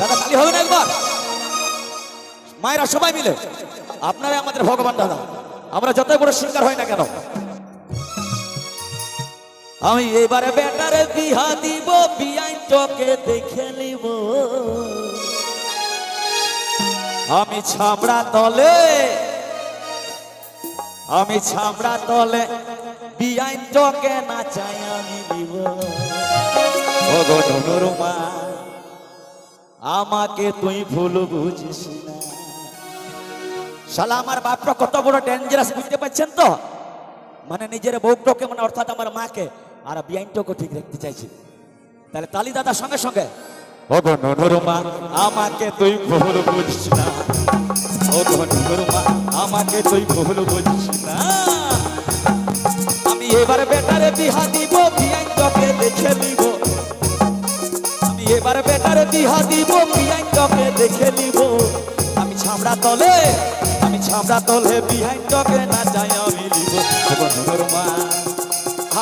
দাদা তালি হবে না একবার? মায়েরা সবাই মিলে, আপনারা আমাদের ভগবান দাদা, আমরা যতই বড় সিঙ্গার হয় না কেন। আমি এবারে বেটারে বিহা দিব, বিয়াই তোকে দেখে নিব। আমি ছামড়া তলে, আমি ছামড়া তলে বিয়াই তোকে নাচাই আমি দিব। ও গো ধনুর মা, আমাকে তুই ভুল বুঝিস না। শালা আমার বাপটা কত বড় ডেঞ্জারাস বুঝতে পারছেন তো? মানে নিজের বউটাকে, মানে অর্থাৎ আমার মাকে আর বিয়াইনটাকে ঠিক রাখতে চাইছি। তাহলে তালি দাদা সঙ্গে সঙ্গে, ও গো ধনুর মা, আমাকে তুই ভুল বুঝিস না। ও গো ধনুর মা, আমাকে তুই ভুল বুঝিস না। আমি এবার বেটারে বিহা দিব, বিয়াই তোকে দেখে নিব। আমি এবার বেটারে বিহা দিব, বিয়াই তোকে দেখে নিব। আমি ছামড়া তলে, আমি ছামড়া তলে বিহাই তোকে না যাই আমি নিব। ধনুর মা,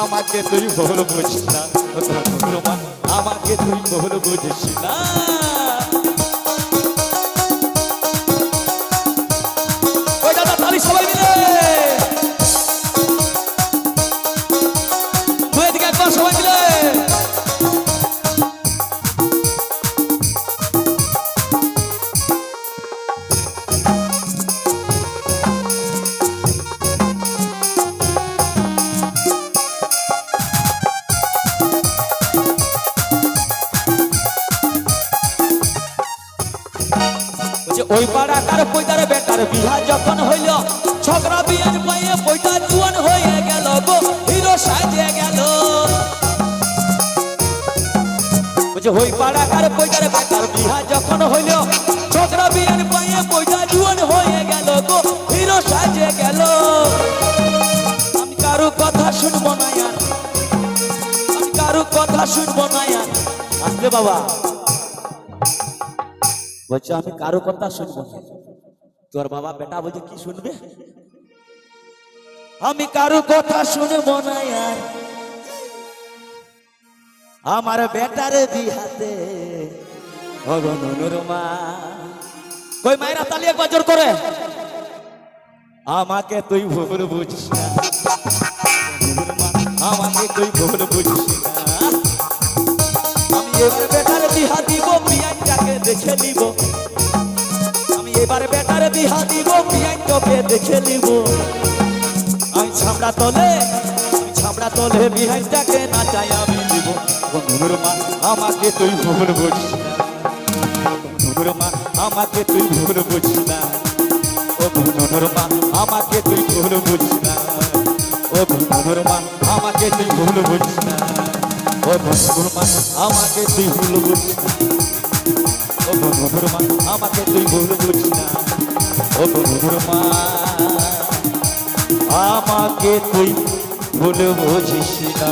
আমাকে তুই ভুল বুঝিস না। ধনুর মা, আমাকে তুই ভুল বুঝিস না। ওই দাদা তালি সবাই মিলে, দিকে একবার সবাই মিলে। ওই পাড়াকার পয়দার বেটার বিহা যখন হইল, ছকরা বিয়ের পায়ে পয়দা জুয়ান হয়ে গেল গো, হিরো সাজে গেল। ওই পাড়াকার পয়দার বেটার বিহা যখন হইল, ছকরা বিয়ের পায়ে পয়দা জুয়ান হয়ে গেল গো, হিরো সাজে গেল। আমি কারো কথা শুনবো না আর, আমি কারো কথা শুনবো না আর। আসলে বাবা বলছে আমি কারো কথা শুনবো না। তোর বাবা বেটা বলছে কি শুনবে? আমি কারো কথা শুনবো না আর, আমার বেটারে বিহাতে। ও গো ধনুর মা, কই মায়েরা তালি একবার জোর করে। আমাকে তুই ভুল বুঝিস না, আমাকে তুই ভুল বুঝিস না। আমি এবার বেটারে বিহা দিব, বিয়াইটাকে দেখে নিব। আমি এবার বেটারে বিহা দিব, বিয়াইটাকে দেখে নিব। আমি ছামড়া তলে, আমি ছামড়া তলে বিহাইটাকে নাচাই আমি দিব। ধনুর মা, আমাকে তুই ভুল বুঝিস না। ধনুর মা, আমাকে তুই ভুল বুঝিস না। ও ধনুর মা, আমাকে তুই ভুল বুঝিস না। ও ধনুর মা, আমাকে তুই ভুল বুঝিস না। ও ধনুর মা, আমাকে তুই ভুল বুঝিস না। ও ধনুর মা, আমাকে তুই ভুল বুঝিস না। ও ধনুর মা, আমাকে তুই ভুল বুঝিস না।